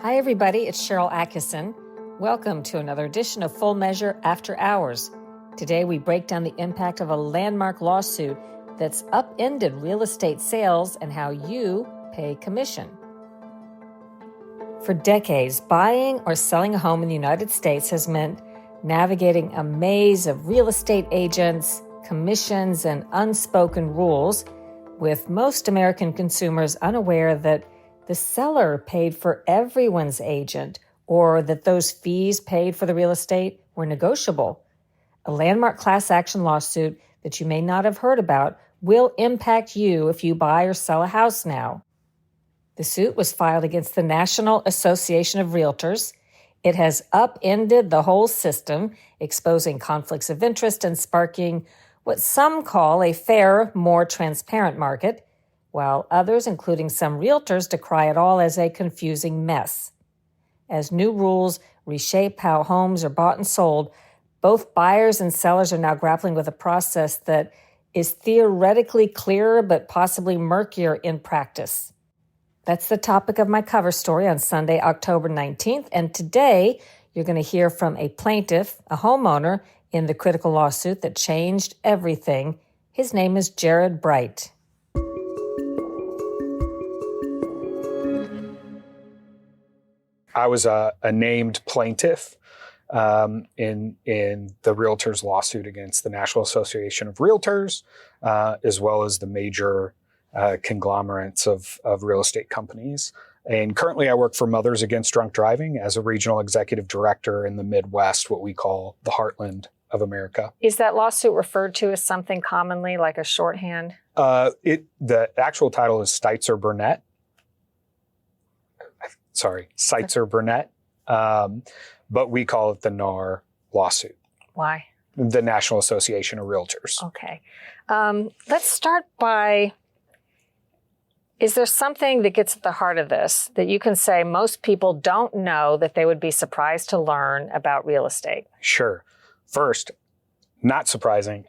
Hi, everybody. It's Sharyl Attkisson. Welcome to another edition of Full Measure After Hours. Today, we break down the impact of a landmark lawsuit that's upended real estate sales and how you pay commission. For decades, buying or selling a home in the United States has meant navigating a maze of real estate agents, commissions, and unspoken rules, with most American consumers unaware that the seller paid for everyone's agent or that those fees paid for the real estate were negotiable. A landmark class action lawsuit that you may not have heard about will impact you if you buy or sell a house now. The suit was filed against the National Association of Realtors. It has upended the whole system, exposing conflicts of interest and sparking what some call a fair, more transparent market, while others, including some realtors, decry it all as a confusing mess. As new rules reshape how homes are bought and sold, both buyers and sellers are now grappling with a process that is theoretically clearer but possibly murkier in practice. That's the topic of my cover story on Sunday, October 19th, and today you're going to hear from a plaintiff, a homeowner, in the critical lawsuit that changed everything. His name is Jared Bright. I was a named plaintiff in the realtors lawsuit against the National Association of Realtors, as well as the major conglomerates of real estate companies. And currently I work for Mothers Against Drunk Driving as a regional executive director in the Midwest, what we call the heartland of America. Is that lawsuit referred to as something commonly like a shorthand? The actual title is Steitzer-Burnett. Seitzer-Burnett, but we call it the NAR lawsuit. Why? The National Association of Realtors. Okay. Let's start by, is there something that gets at the heart of this that you can say most people don't know that they would be surprised to learn about real estate? Sure. First, not surprising,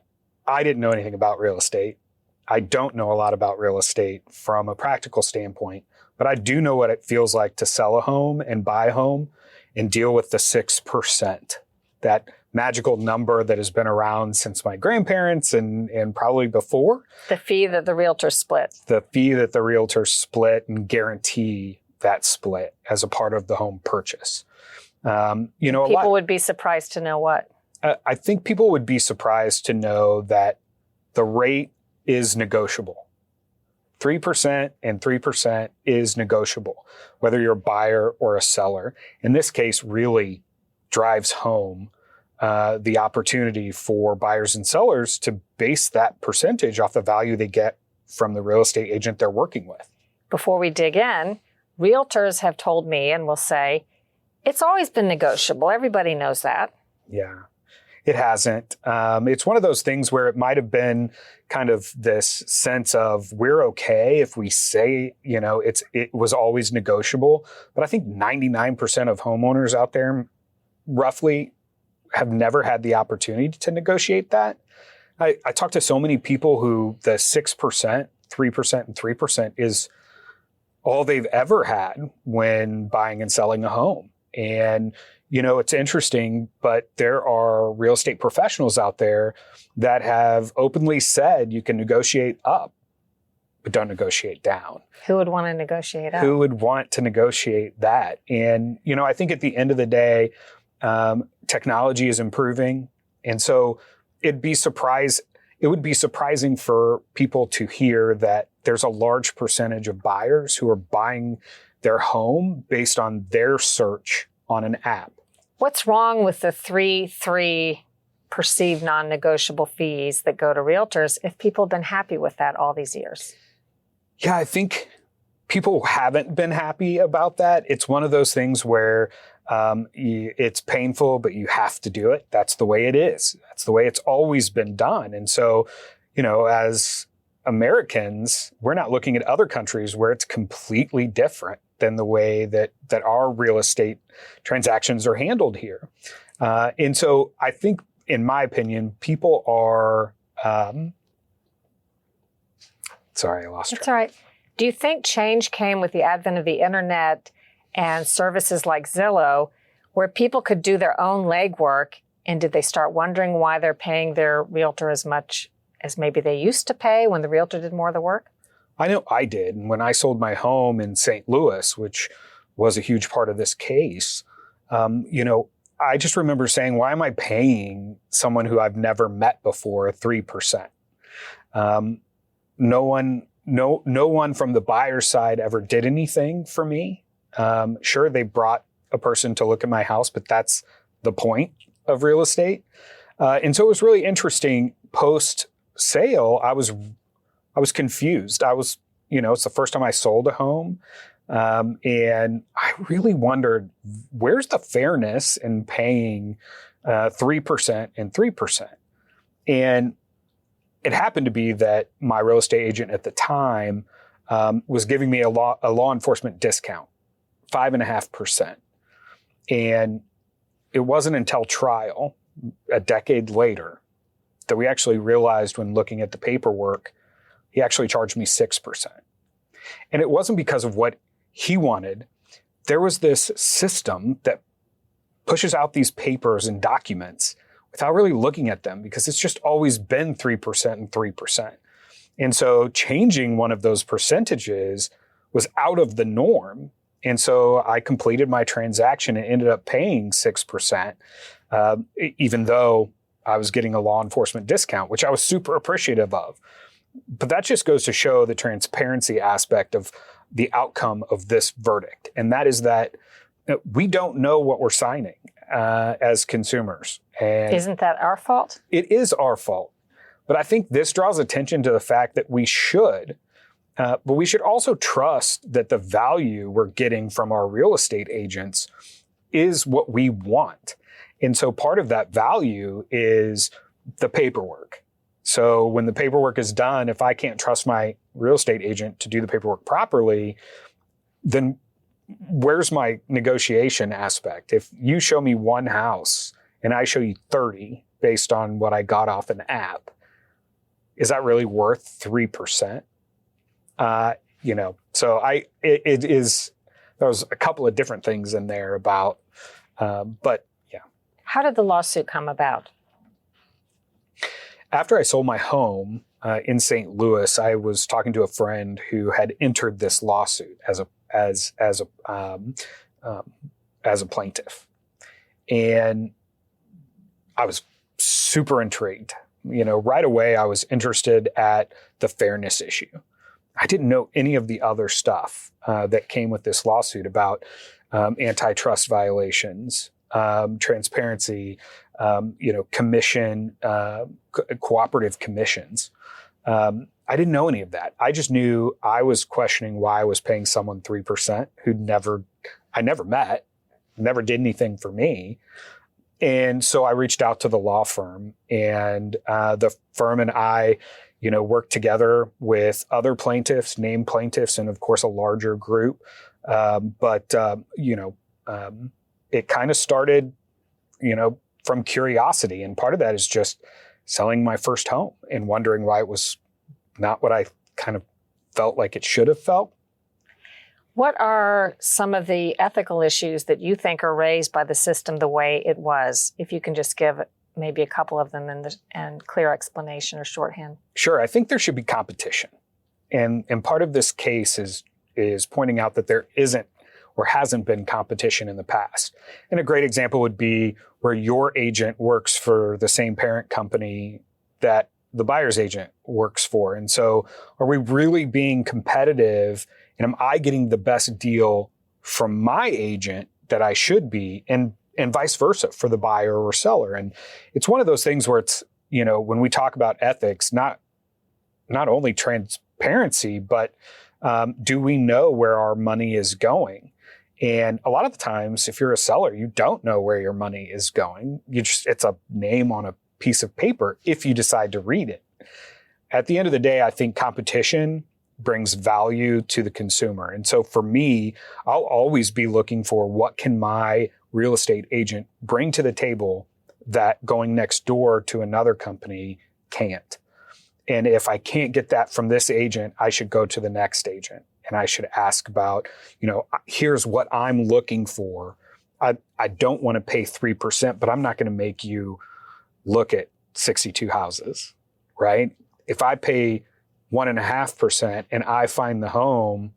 I didn't know anything about real estate. I don't know a lot about real estate from a practical standpoint. But I do know what it feels like to sell a home and buy a home and deal with the 6%, that magical number that has been around since my grandparents and probably before. The fee that the realtors split. The fee that the realtors split and guarantee that split as a part of the home purchase. People would be surprised to know what? I think people would be surprised to know that the rate is negotiable. 3% and 3% is negotiable, whether you're a buyer or a seller. In this case, really drives home the opportunity for buyers and sellers to base that percentage off the value they get from the real estate agent they're working with. Before we dig in, realtors have told me and will say, it's always been negotiable. Everybody knows that. Yeah. It hasn't. It's one of those things where it might have been kind of this sense of we're okay if we say, it was always negotiable. But I think 99% of homeowners out there roughly have never had the opportunity to negotiate that. I talk to so many people who the 6%, 3%, and 3% is all they've ever had when buying and selling a home. And it's interesting, but there are real estate professionals out there that have openly said you can negotiate up, but don't negotiate down. Who would want to negotiate up? Who would want to negotiate that? And, I think at the end of the day, technology is improving. And so it would be surprising for people to hear that there's a large percentage of buyers who are buying their home based on their search on an app. What's wrong with the 3 perceived non-negotiable fees that go to realtors if people have been happy with that all these years? Yeah, I think people haven't been happy about that. It's one of those things where it's painful, but you have to do it. That's the way it is. That's the way it's always been done. And so, as Americans, we're not looking at other countries where it's completely different than the way that our real estate transactions are handled here. And so I think, in my opinion, people are, sorry, I lost track. That's all right. Do you think change came with the advent of the internet and services like Zillow, where people could do their own legwork. And did they start wondering why they're paying their realtor as much as maybe they used to pay when the realtor did more of the work? I know I did. And when I sold my home in St. Louis, which was a huge part of this case, I just remember saying, why am I paying someone who I've never met before 3%? No one from the buyer's side ever did anything for me. Sure, they brought a person to look at my house, but that's the point of real estate. And so it was really interesting. Post sale, I was confused. It's the first time I sold a home. And I really wondered, where's the fairness in paying 3% and 3%? And it happened to be that my real estate agent at the time was giving me a law enforcement discount, 5.5%. And it wasn't until trial, a decade later, that we actually realized when looking at the paperwork, he actually charged me 6%. And it wasn't because of what he wanted. There was this system that pushes out these papers and documents without really looking at them, because it's just always been 3% and 3%. And so changing one of those percentages was out of the norm. And so I completed my transaction and ended up paying 6%, even though I was getting a law enforcement discount, which I was super appreciative of. But that just goes to show the transparency aspect of the outcome of this verdict. And that is that we don't know what we're signing as consumers. And isn't that our fault? It is our fault. But I think this draws attention to the fact that we should, but we should also trust that the value we're getting from our real estate agents is what we want. And so part of that value is the paperwork. So when the paperwork is done, if I can't trust my real estate agent to do the paperwork properly, then where's my negotiation aspect? If you show me one house and I show you 30 based on what I got off an app, is that really worth 3%? So it is, there was a couple of different things in there about, but yeah. How did the lawsuit come about? After I sold my home in St. Louis, I was talking to a friend who had entered this lawsuit as a plaintiff, and I was super intrigued. Right away, I was interested at the fairness issue. I didn't know any of the other stuff that came with this lawsuit about antitrust violations, transparency, commission, cooperative commissions. I didn't know any of that. I just knew I was questioning why I was paying someone 3% I never met, never did anything for me. And so I reached out to the law firm, and the firm and I, worked together with other plaintiffs, named plaintiffs, and of course a larger group. It kind of started, from curiosity. And part of that is just selling my first home and wondering why it was not what I kind of felt like it should have felt. What are some of the ethical issues that you think are raised by the system the way it was? If you can just give maybe a couple of them and clear explanation or shorthand. Sure. I think there should be competition. And part of this case is pointing out that there isn't or hasn't been competition in the past. And a great example would be where your agent works for the same parent company that the buyer's agent works for. And so are we really being competitive? And am I getting the best deal from my agent that I should be? And vice versa for the buyer or seller. And it's one of those things where it's, when we talk about ethics, not only transparency, but do we know where our money is going? And a lot of the times, if you're a seller, you don't know where your money is going. It's a name on a piece of paper if you decide to read it. At the end of the day, I think competition brings value to the consumer. And so for me, I'll always be looking for what can my real estate agent bring to the table that going next door to another company can't. And if I can't get that from this agent, I should go to the next agent. and I should ask about, here's what I'm looking for. I don't want to pay 3%, but I'm not going to make you look at 62 houses, right? If I pay 1.5% and I find the home,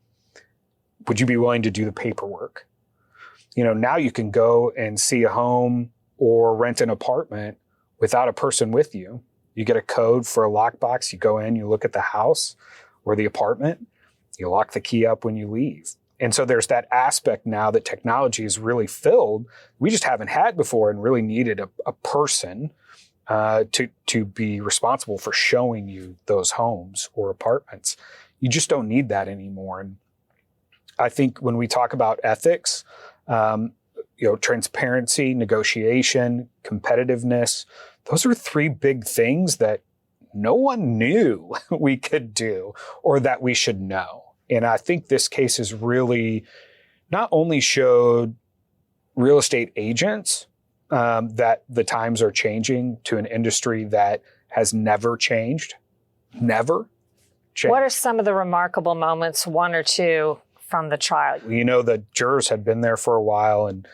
would you be willing to do the paperwork? Now you can go and see a home or rent an apartment without a person with you. You get a code for a lockbox. You go in, you look at the house or the apartment, you lock the key up when you leave. And so there's that aspect now that technology is really filled. We just haven't had before and really needed a person to be responsible for showing you those homes or apartments. You just don't need that anymore. And I think when we talk about ethics, transparency, negotiation, competitiveness, those are three big things that no one knew we could do or that we should know. And I think this case has really not only showed real estate agents that the times are changing to an industry that has never changed. What are some of the remarkable moments, one or two, from the trial? The jurors had been there for a while and,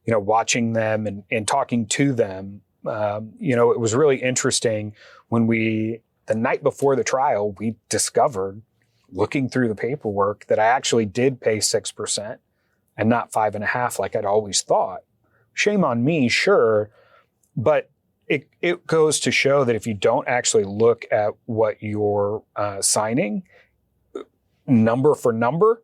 watching them and talking to them, it was really interesting when the night before the trial, we discovered, looking through the paperwork, that I actually did pay 6% and not 5.5% like I'd always thought. Shame on me, sure, but it goes to show that if you don't actually look at what you're signing, number for number,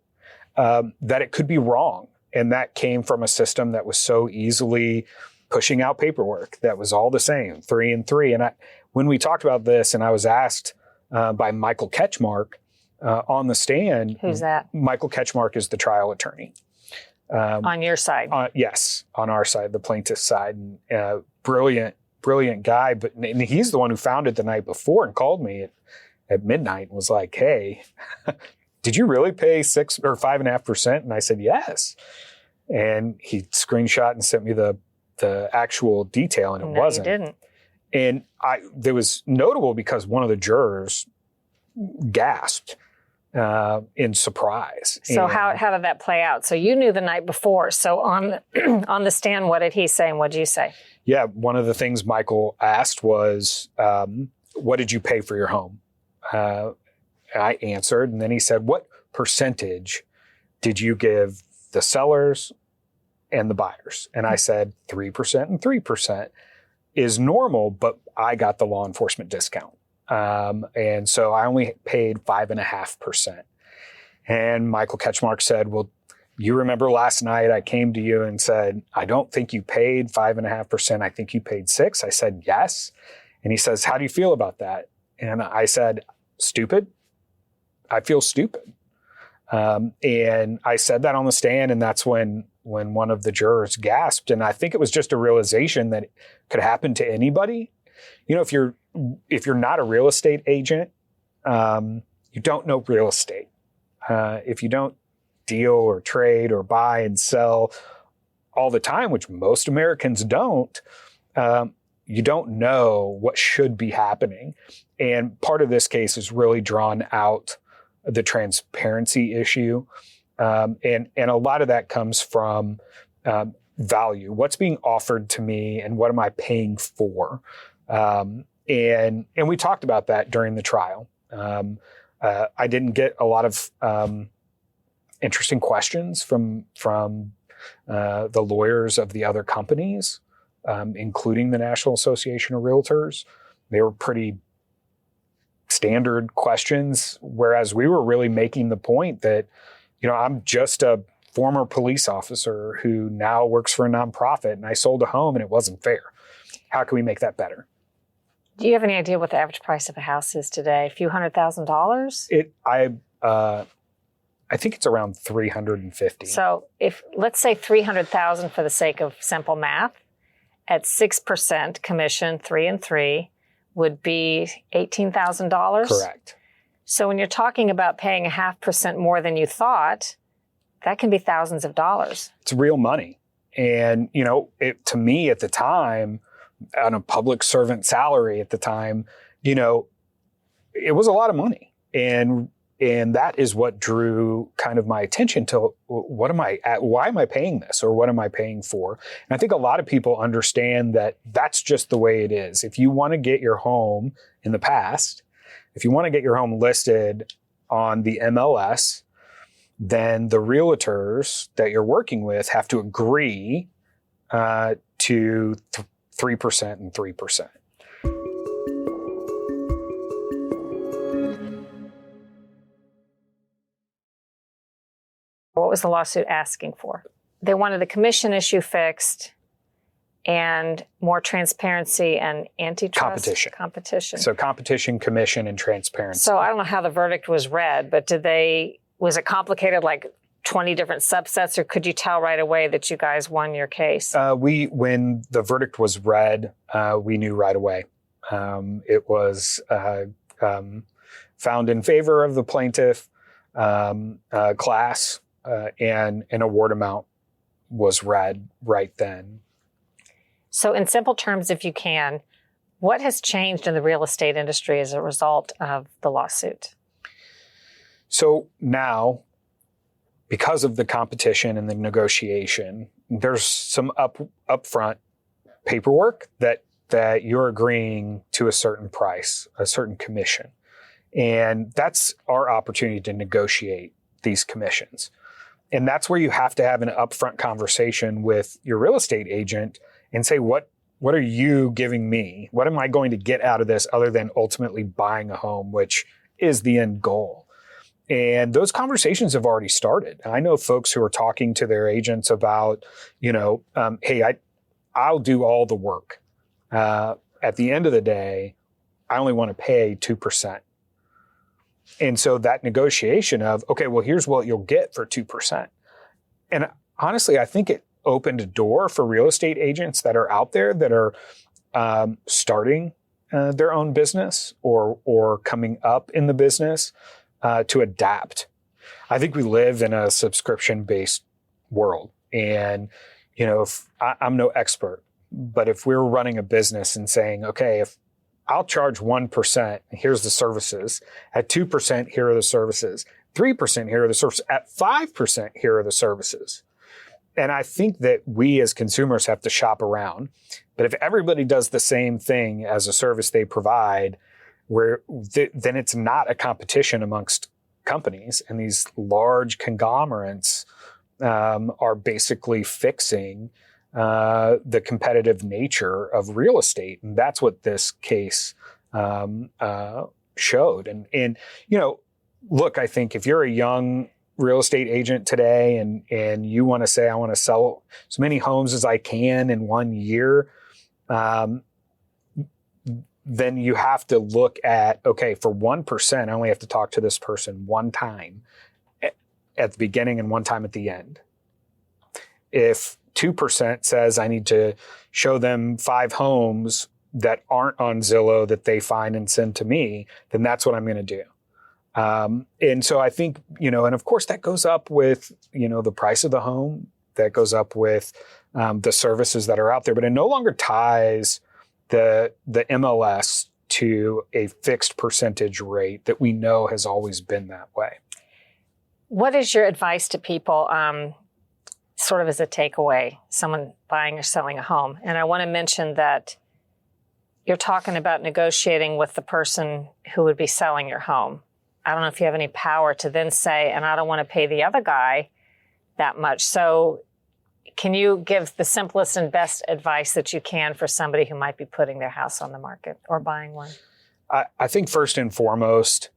that it could be wrong. And that came from a system that was so easily pushing out paperwork that was all the same, 3 and 3. And when we talked about this, and I was asked by Michael Ketchmark on the stand. Who's that? Michael Ketchmark is the trial attorney. On your side? Yes, on our side, the plaintiff's side. And, brilliant guy, and he's the one who found it the night before and called me at midnight and was like, "Hey, did you really pay 6 or 5.5%?" And I said, "Yes." And he screenshot and sent me the actual detail, and it wasn't. No, you didn't. And there was notable because one of the jurors gasped in surprise. So how did that play out? So you knew the night before. So on the stand, what did he say and what did you say? Yeah, one of the things Michael asked was, what did you pay for your home? I answered, and then he said, what percentage did you give the sellers and the buyers? And I said 3% and 3% is normal, but I got the law enforcement discount. And so I only paid 5.5%. And Michael Ketchmark said, well, you remember last night I came to you and said, I don't think you paid 5.5%. I think you paid 6%. I said, yes. And he says, how do you feel about that? And I said, stupid. I feel stupid. And I said that on the stand, and that's when one of the jurors gasped. And I think it was just a realization that it could happen to anybody. If you're not a real estate agent, you don't know real estate. If you don't deal or trade or buy and sell all the time, which most Americans don't, you don't know what should be happening. And part of this case is really drawn out the transparency issue. And a lot of that comes from value. What's being offered to me and what am I paying for? And we talked about that during the trial. I didn't get a lot of interesting questions from the lawyers of the other companies, including the National Association of Realtors. They were pretty standard questions, whereas we were really making the point that, I'm just a former police officer who now works for a nonprofit, and I sold a home and it wasn't fair. How can we make that better? Do you have any idea what the average price of a house is today? A few $100,000? I think it's around $350,000. So if let's say $300,000 for the sake of simple math, at 6% commission, 3 and 3 would be $18,000. Correct. So when you're talking about paying 0.5% more than you thought, that can be thousands of dollars. It's real money. And, to me at the time, on a public servant salary at the time, it was a lot of money. And And that is what drew kind of my attention to why am I paying this, or what am I paying for? And I think a lot of people understand that that's just the way it is. If you want to get your home in the past, if you want to get your home listed on the MLS, then the realtors that you're working with have to agree to 3% and 3%. What was the lawsuit asking for? They wanted the commission issue fixed and more transparency and antitrust competition. So competition, commission, and transparency. So I don't know how the verdict was read, but was it complicated, like 20 different subsets, or could you tell right away that you guys won your case? When the verdict was read, we knew right away. It was found in favor of the plaintiff class, and an award amount was read right then. So in simple terms, if you can, what has changed in the real estate industry as a result of the lawsuit? So now, because of the competition and the negotiation, there's some upfront paperwork that you're agreeing to a certain price, a certain commission. And that's our opportunity to negotiate these commissions. And that's where you have to have an upfront conversation with your real estate agent and say, what are you giving me? What am I going to get out of this other than ultimately buying a home, which is the end goal? And those conversations have already started. I know folks who are talking to their agents about, hey, I'll do all the work. At the end of the day, I only want to pay 2%. And so that negotiation of, okay, well, here's what you'll get for 2%. And honestly, I think it opened a door for real estate agents that are out there that are starting their own business or coming up in the business to adapt. I think we live in a subscription-based world. And, if I'm no expert, but if we're running a business and saying, okay, if I'll charge 1%, here's the services. At 2%, here are the services. 3%, here are the services. At 5%, here are the services. And I think that we as consumers have to shop around. But if everybody does the same thing as a service they provide, then it's not a competition amongst companies. And these large conglomerates are basically fixing the competitive nature of real estate. And that's what this case showed. And look, I think if you're a young real estate agent today and you want to say, I want to sell as many homes as I can in 1 year, then you have to look at, okay, for 1%, I only have to talk to this person one time at the beginning and one time at the end. If 2% says I need to show them 5 homes that aren't on Zillow that they find and send to me, then that's what I'm going to do. And so I think, and of course that goes up with, the price of the home, that goes up with the services that are out there, but it no longer ties the MLS to a fixed percentage rate that we know has always been that way. What is your advice to people, sort of as a takeaway, someone buying or selling a home? And I want to mention that you're talking about negotiating with the person who would be selling your home. I don't know if you have any power to then say, and I don't want to pay the other guy that much. So can you give the simplest and best advice that you can for somebody who might be putting their house on the market or buying one? I think first and foremost,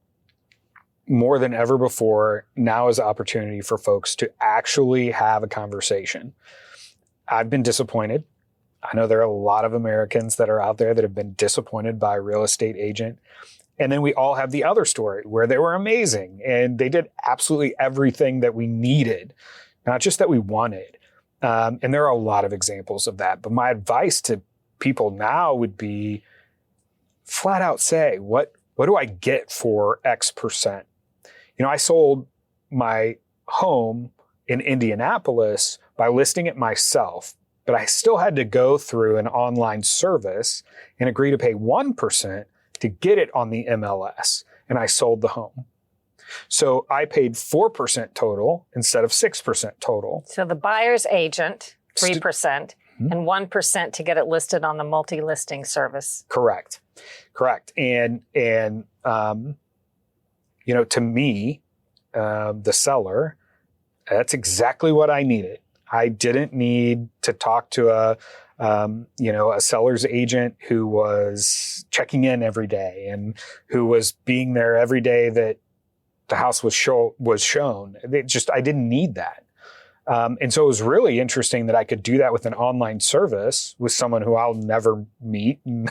more than ever before, now is the opportunity for folks to actually have a conversation. I've been disappointed. I know there are a lot of Americans that are out there that have been disappointed by a real estate agent. And then we all have the other story where they were amazing and they did absolutely everything that we needed, not just that we wanted. And there are a lot of examples of that. But my advice to people now would be flat out say, what do I get for X percent? I sold my home in Indianapolis by listing it myself, but I still had to go through an online service and agree to pay 1% to get it on the MLS, and I sold the home. So I paid 4% total instead of 6% total. So the buyer's agent, 3%, and 1% to get it listed on the multi-listing service. Correct. And to me, the seller, that's exactly what I needed. I didn't need to talk to a seller's agent who was checking in every day and who was being there every day that the house was shown. I didn't need that. And so it was really interesting that I could do that with an online service with someone who I'll never meet and,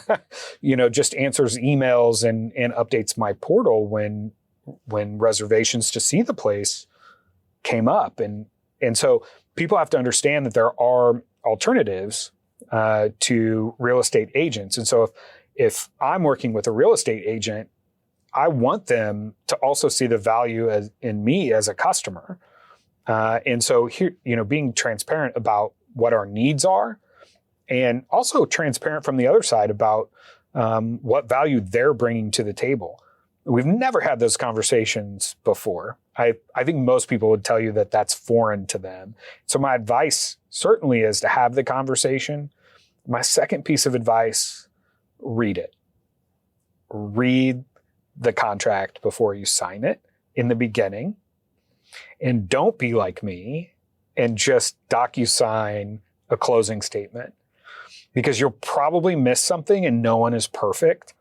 just answers emails and updates my portal when reservations to see the place came up. And so people have to understand that there are alternatives to real estate agents. And so if I'm working with a real estate agent, I want them to also see the value in me as a customer. And so here, being transparent about what our needs are and also transparent from the other side about what value they're bringing to the table. We've never had those conversations before. I think most people would tell you that that's foreign to them. So my advice certainly is to have the conversation. My second piece of advice, read it. Read the contract before you sign it in the beginning. And don't be like me and just DocuSign a closing statement, because you'll probably miss something and no one is perfect.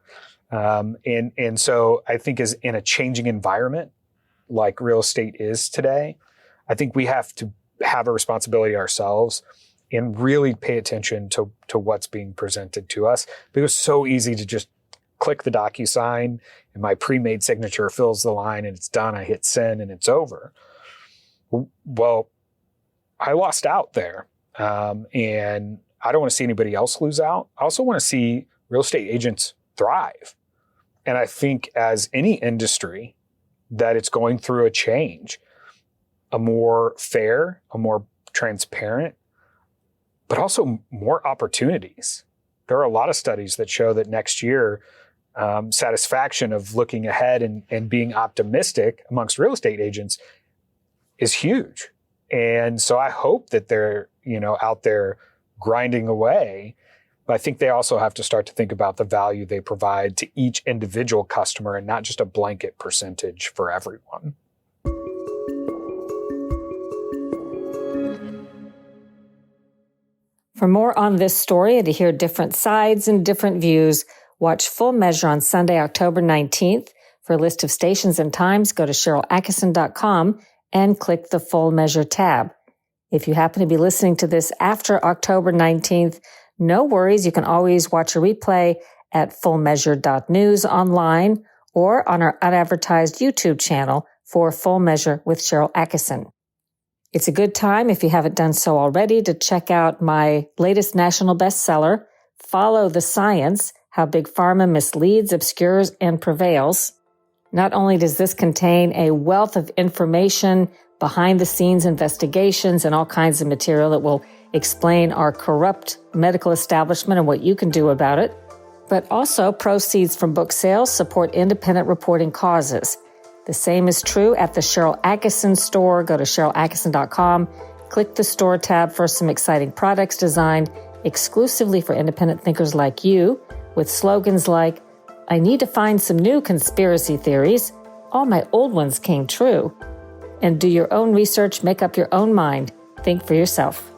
And so I think as in a changing environment like real estate is today, I think we have to have a responsibility ourselves and really pay attention to what's being presented to us, because it's so easy to just click the DocuSign and my pre-made signature fills the line and it's done. I hit send and it's over. Well, I lost out there. And I don't want to see anybody else lose out. I also want to see real estate agents thrive. And I think as any industry that it's going through a change, a more fair, a more transparent, but also more opportunities. There are a lot of studies that show that next year, satisfaction of looking ahead and being optimistic amongst real estate agents is huge. And so I hope that they're, out there grinding away. But I think they also have to start to think about the value they provide to each individual customer and not just a blanket percentage for everyone. For more on this story and to hear different sides and different views, watch Full Measure on Sunday, October 19th. For a list of stations and times, go to SharylAttkisson.com and click the Full Measure tab. If you happen to be listening to this after October 19th, no worries. You can always watch a replay at fullmeasure.news online or on our unadvertised YouTube channel for Full Measure with Sharyl Attkisson. It's a good time, if you haven't done so already, to check out my latest national bestseller, Follow the Science, How Big Pharma Misleads, Obscures, and Prevails. Not only does this contain a wealth of information, behind-the-scenes investigations, and all kinds of material that will explain our corrupt medical establishment and what you can do about it, but also proceeds from book sales support independent reporting causes. The same is true at the Sharyl Attkisson store. Go to SharylAttkisson.com, click the store tab for some exciting products designed exclusively for independent thinkers like you, with slogans like, I need to find some new conspiracy theories. All my old ones came true. And do your own research, make up your own mind. Think for yourself.